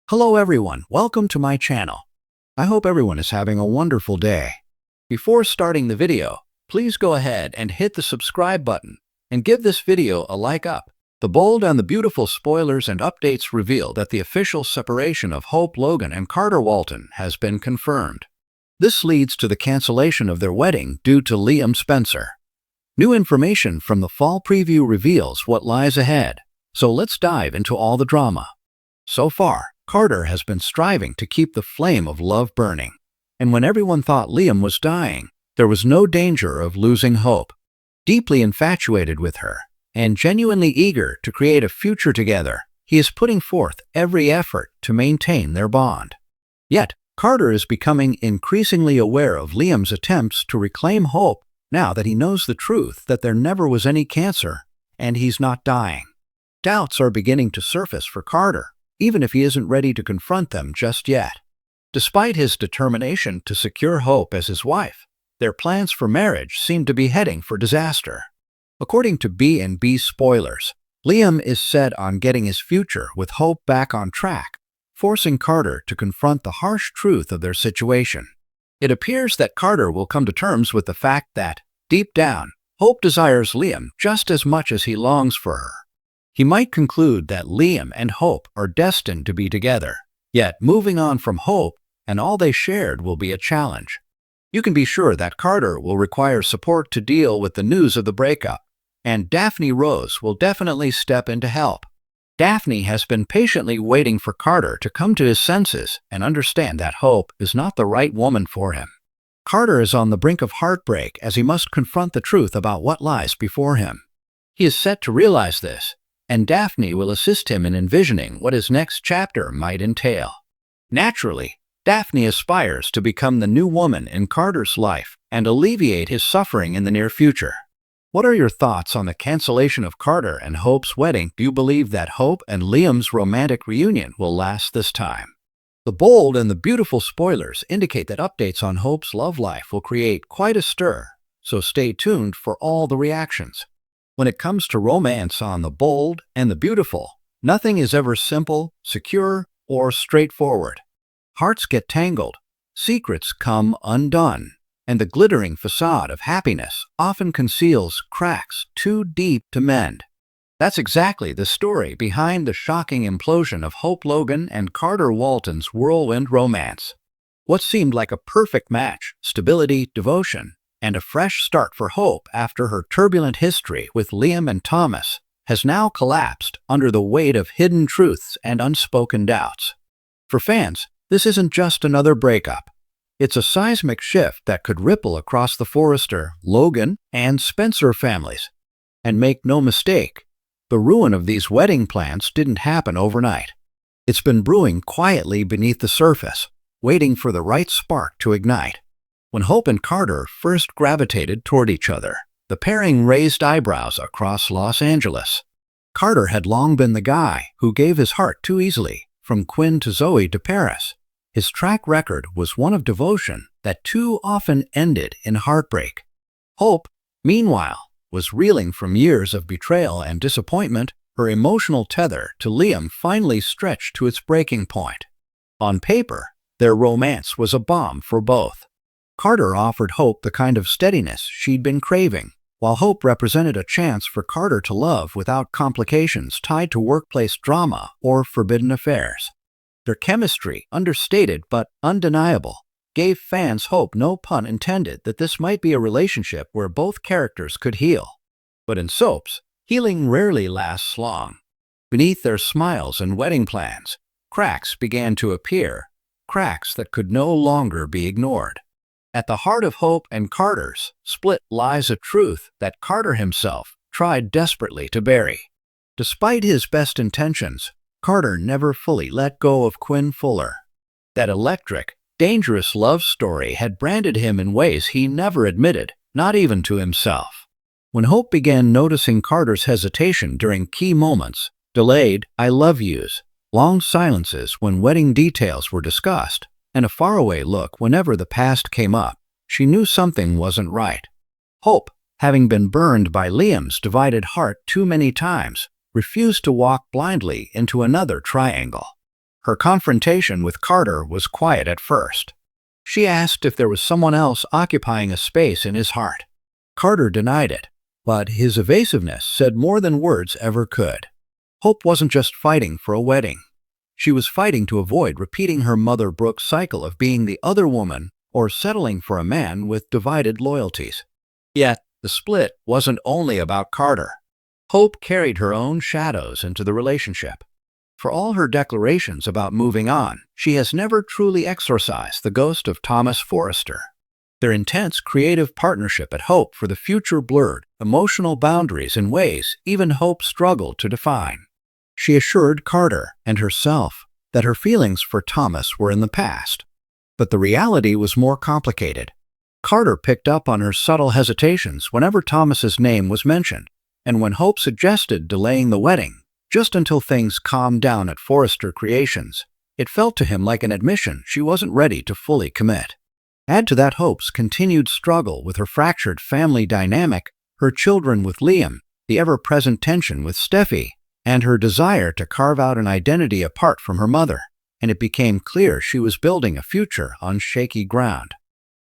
Hello everyone, welcome to my channel. I hope everyone is having a wonderful day. Before starting the video, please go ahead and hit the subscribe button and give this video a like up. The bold and the beautiful spoilers and updates reveal that the official separation of Hope Logan and Carter Walton has been confirmed. This leads to the cancellation of their wedding due to Liam Spencer. New information from the fall preview reveals what lies ahead, so let's dive into all the drama. So far, Carter has been striving to keep the flame of love burning, and when everyone thought Liam was dying, there was no danger of losing hope. Deeply infatuated with her, and genuinely eager to create a future together, he is putting forth every effort to maintain their bond. Yet, Carter is becoming increasingly aware of Liam's attempts to reclaim hope now that he knows the truth that there never was any cancer, and he's not dying. Doubts are beginning to surface for Carter, even if he isn't ready to confront them just yet. Despite his determination to secure Hope as his wife, their plans for marriage seem to be heading for disaster. According to B&B spoilers, Liam is set on getting his future with Hope back on track, forcing Carter to confront the harsh truth of their situation. It appears that Carter will come to terms with the fact that, deep down, Hope desires Liam just as much as he longs for her. He might conclude that Liam and Hope are destined to be together, yet moving on from Hope and all they shared will be a challenge. You can be sure that Carter will require support to deal with the news of the breakup, and Daphne Rose will definitely step in to help. Daphne has been patiently waiting for Carter to come to his senses and understand that Hope is not the right woman for him. Carter is on the brink of heartbreak as he must confront the truth about what lies before him. He is set to realize this, and Daphne will assist him in envisioning what his next chapter might entail. Naturally, Daphne aspires to become the new woman in Carter's life and alleviate his suffering in the near future. What are your thoughts on the cancellation of Carter and Hope's wedding? Do you believe that Hope and Liam's romantic reunion will last this time? The bold and the beautiful spoilers indicate that updates on Hope's love life will create quite a stir, so stay tuned for all the reactions. When it comes to romance on The Bold and the Beautiful, nothing is ever simple, secure, or straightforward. Hearts get tangled, secrets come undone, and the glittering facade of happiness often conceals cracks too deep to mend. That's exactly the story behind the shocking implosion of Hope Logan and Carter Walton's whirlwind romance. What seemed like a perfect match, stability, devotion, and a fresh start for Hope after her turbulent history with Liam and Thomas, has now collapsed under the weight of hidden truths and unspoken doubts. For fans, this isn't just another breakup. It's a seismic shift that could ripple across the Forrester, Logan, and Spencer families. And make no mistake, the ruin of these wedding plans didn't happen overnight. It's been brewing quietly beneath the surface, waiting for the right spark to ignite. When Hope and Carter first gravitated toward each other, the pairing raised eyebrows across Los Angeles. Carter had long been the guy who gave his heart too easily, from Quinn to Zoe to Paris. His track record was one of devotion that too often ended in heartbreak. Hope, meanwhile, was reeling from years of betrayal and disappointment. Her emotional tether to Liam finally stretched to its breaking point. On paper, their romance was a bomb for both. Carter offered Hope the kind of steadiness she'd been craving, while Hope represented a chance for Carter to love without complications tied to workplace drama or forbidden affairs. Their chemistry, understated but undeniable, gave fans hope, no pun intended, that this might be a relationship where both characters could heal. But in soaps, healing rarely lasts long. Beneath their smiles and wedding plans, cracks began to appear, cracks that could no longer be ignored. At the heart of Hope and Carter's split lies a truth that Carter himself tried desperately to bury. Despite his best intentions, Carter never fully let go of Quinn Fuller. That electric, dangerous love story had branded him in ways he never admitted, not even to himself. When Hope began noticing Carter's hesitation during key moments, delayed "I love yous," long silences when wedding details were discussed, and a faraway look whenever the past came up, she knew something wasn't right. Hope, having been burned by Liam's divided heart too many times, refused to walk blindly into another triangle. Her confrontation with Carter was quiet at first. She asked if there was someone else occupying a space in his heart. Carter denied it, but his evasiveness said more than words ever could. Hope wasn't just fighting for a wedding. She was fighting to avoid repeating her mother Brooke's cycle of being the other woman or settling for a man with divided loyalties. Yet, the split wasn't only about Carter. Hope carried her own shadows into the relationship. For all her declarations about moving on, she has never truly exorcised the ghost of Thomas Forrester. Their intense creative partnership at Hope for the future blurred emotional boundaries in ways even Hope struggled to define. She assured Carter and herself that her feelings for Thomas were in the past. But the reality was more complicated. Carter picked up on her subtle hesitations whenever Thomas's name was mentioned, and when Hope suggested delaying the wedding, just until things calmed down at Forrester Creations, it felt to him like an admission she wasn't ready to fully commit. Add to that Hope's continued struggle with her fractured family dynamic, her children with Liam, the ever-present tension with Steffi, and her desire to carve out an identity apart from her mother, and it became clear she was building a future on shaky ground.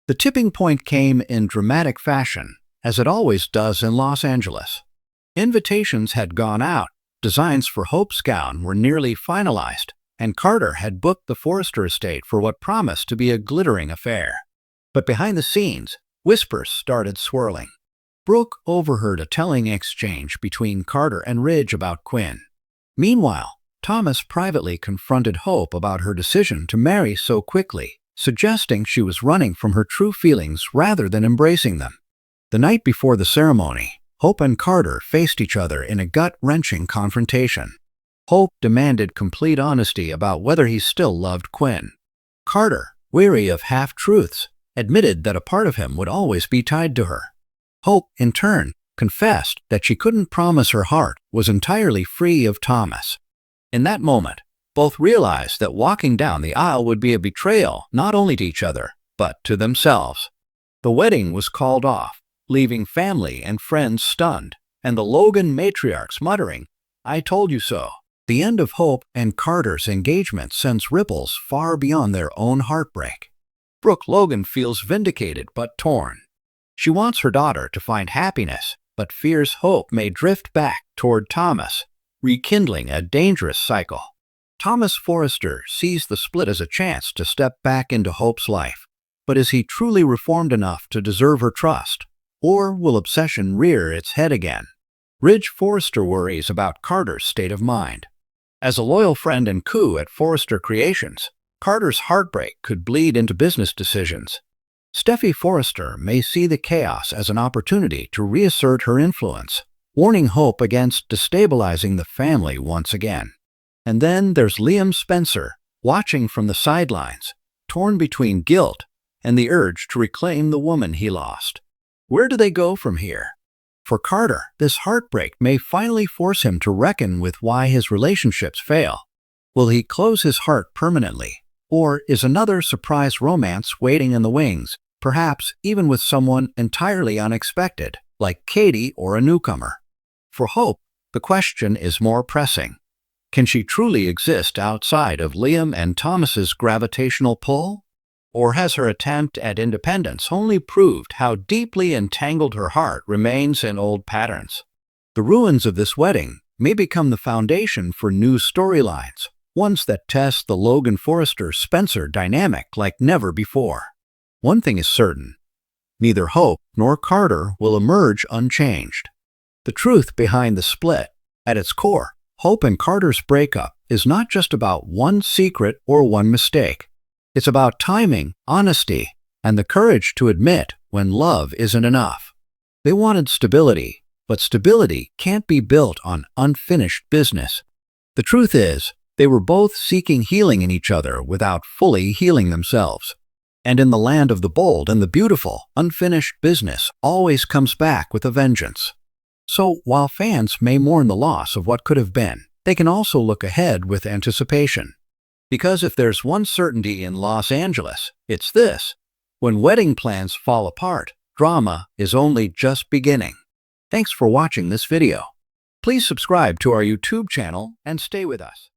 The tipping point came in dramatic fashion, as it always does in Los Angeles. Invitations had gone out, designs for Hope's gown were nearly finalized, and Carter had booked the Forrester estate for what promised to be a glittering affair. But behind the scenes, whispers started swirling. Brooke overheard a telling exchange between Carter and Ridge about Quinn. Meanwhile, Thomas privately confronted Hope about her decision to marry so quickly, suggesting she was running from her true feelings rather than embracing them. The night before the ceremony, Hope and Carter faced each other in a gut-wrenching confrontation. Hope demanded complete honesty about whether he still loved Quinn. Carter, weary of half-truths, admitted that a part of him would always be tied to her. Hope, in turn, confessed that she couldn't promise her heart was entirely free of Thomas. In that moment, both realized that walking down the aisle would be a betrayal not only to each other, but to themselves. The wedding was called off, leaving family and friends stunned, and the Logan matriarchs muttering, "I told you so." The end of Hope and Carter's engagement sends ripples far beyond their own heartbreak. Brooke Logan feels vindicated but torn. She wants her daughter to find happiness, but fears Hope may drift back toward Thomas, rekindling a dangerous cycle. Thomas Forrester sees the split as a chance to step back into Hope's life. But is he truly reformed enough to deserve her trust? Or will obsession rear its head again? Ridge Forrester worries about Carter's state of mind. As a loyal friend and coup at Forrester Creations, Carter's heartbreak could bleed into business decisions. Steffi Forrester may see the chaos as an opportunity to reassert her influence, warning Hope against destabilizing the family once again. And then there's Liam Spencer, watching from the sidelines, torn between guilt and the urge to reclaim the woman he lost. Where do they go from here? For Carter, this heartbreak may finally force him to reckon with why his relationships fail. Will he close his heart permanently? Or is another surprise romance waiting in the wings, perhaps even with someone entirely unexpected, like Katie or a newcomer? For Hope, the question is more pressing. Can she truly exist outside of Liam and Thomas's gravitational pull? Or has her attempt at independence only proved how deeply entangled her heart remains in old patterns? The ruins of this wedding may become the foundation for new storylines, ones that test the Logan Forrester-Spencer dynamic like never before. One thing is certain: neither Hope nor Carter will emerge unchanged. The truth behind the split, at its core, Hope and Carter's breakup is not just about one secret or one mistake. It's about timing, honesty, and the courage to admit when love isn't enough. They wanted stability, but stability can't be built on unfinished business. The truth is, they were both seeking healing in each other without fully healing themselves. And in the land of the bold and the beautiful, unfinished business always comes back with a vengeance. So, while fans may mourn the loss of what could have been, they can also look ahead with anticipation. Because if there's one certainty in Los Angeles, it's this: when wedding plans fall apart, drama is only just beginning. Thanks for watching this video. Please subscribe to our YouTube channel and stay with us.